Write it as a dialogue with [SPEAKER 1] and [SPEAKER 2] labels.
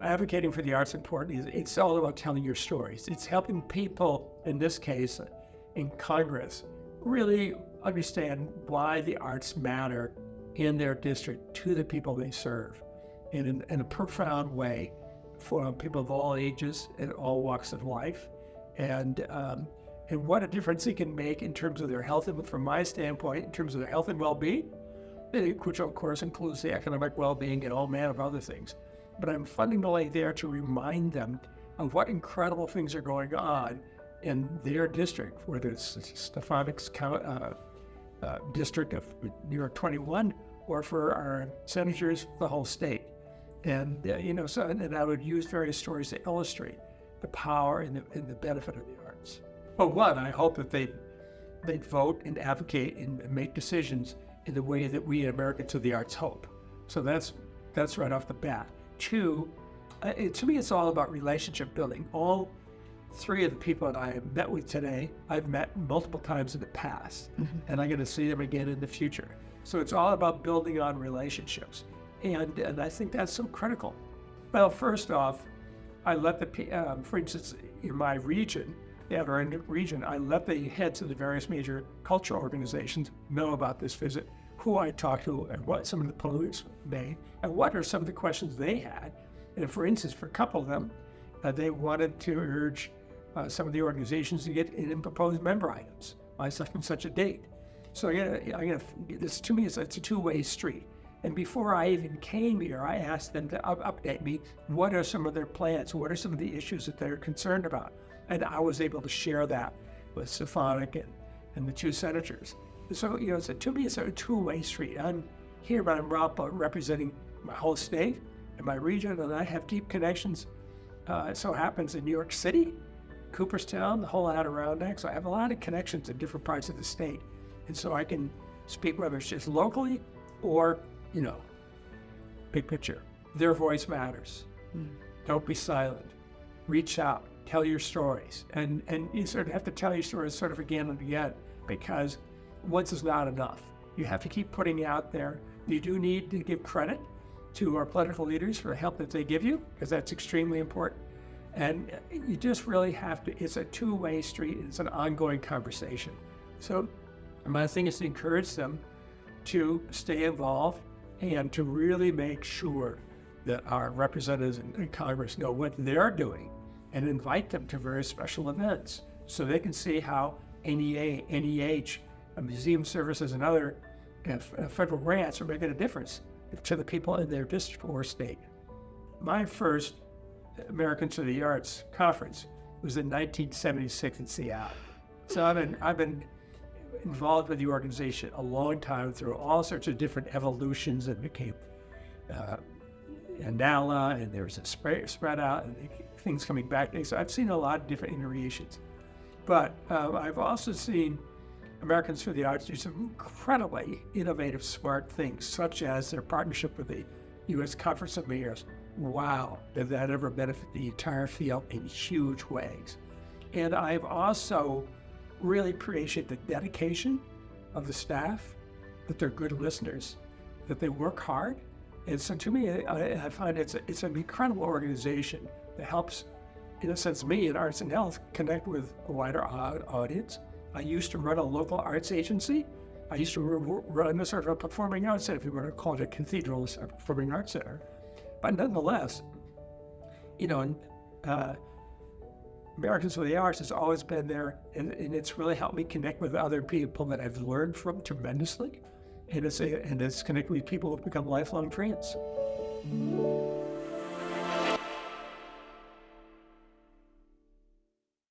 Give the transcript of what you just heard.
[SPEAKER 1] advocating for the arts important. It's all about telling your stories. It's helping people, in this case, in Congress, really understand why the arts matter in their district to the people they serve in a profound way for people of all ages and all walks of life, and what a difference it can make in terms of their health, and from my standpoint, in terms of their health and well-being, which of course includes the economic well-being and all manner of other things. But I'm fundamentally there to remind them of what incredible things are going on in their district, whether it's Stefanik's district of New York 21, or for our senators, the whole state. And and I would use various stories to illustrate the power and the benefit of the arts. But one, I hope that they vote and advocate and make decisions in the way that we Americans of the arts hope. So that's right off the bat. Two, to me, it's all about relationship building. All three of the people that I have met with today, I've met multiple times in the past, and I'm going to see them again in the future. So it's all about building on relationships, and I think that's so critical. Well, first off, I let for instance, in my region, the Adirondack region, I let the heads of the various major cultural organizations know about this visit, who I talked to, and what some of the polluters made, and what are some of the questions they had. And for instance, for a couple of them, they wanted to urge some of the organizations to get in and propose member items by such and such a date. So this to me, it's a two-way street. And before I even came here, I asked them to update me. What are some of their plans? What are some of the issues that they're concerned about? And I was able to share that with Stefanik and the two senators. So, to me, it's a two-way street. I'm here, but I'm representing my whole state and my region, and I have deep connections. It so happens in New York City, Cooperstown, the whole Adirondack. So I have a lot of connections in different parts of the state. And so I can speak whether it's just locally or, big picture. Their voice matters. Don't be silent. Reach out. Tell your stories. And you sort of have to tell your stories sort of again and again, because once is not enough. You have to keep putting it out there. You do need to give credit to our political leaders for the help that they give you, because that's extremely important. And you just really have to, it's a two-way street. It's an ongoing conversation. So my thing is to encourage them to stay involved and to really make sure that our representatives in Congress know what they're doing, and invite them to very special events so they can see how NEA, NEH, museum services, and other federal grants are making a difference to the people in their district or state. My first Americans of the Arts conference was in 1976 in Seattle. So I've been involved with the organization a long time through all sorts of different evolutions. It became NALA, and there was a spread out, and things coming back. So I've seen a lot of different iterations. But I've also seen Americans for the Arts do some incredibly innovative, smart things, such as their partnership with the U.S. Conference of Mayors. Wow, did that ever benefit the entire field in huge ways. And I've also really appreciated the dedication of the staff, that they're good listeners, that they work hard. And so to me, I find it's an incredible organization that helps, in a sense, me in arts and health connect with a wider audience. I used to run a local arts agency. I used to run a sort of a performing arts center, if you want to call it a cathedral, a performing arts center. But nonetheless, Americans for the Arts has always been there, and it's really helped me connect with other people that I've learned from tremendously. And it's connected with people who have become lifelong friends.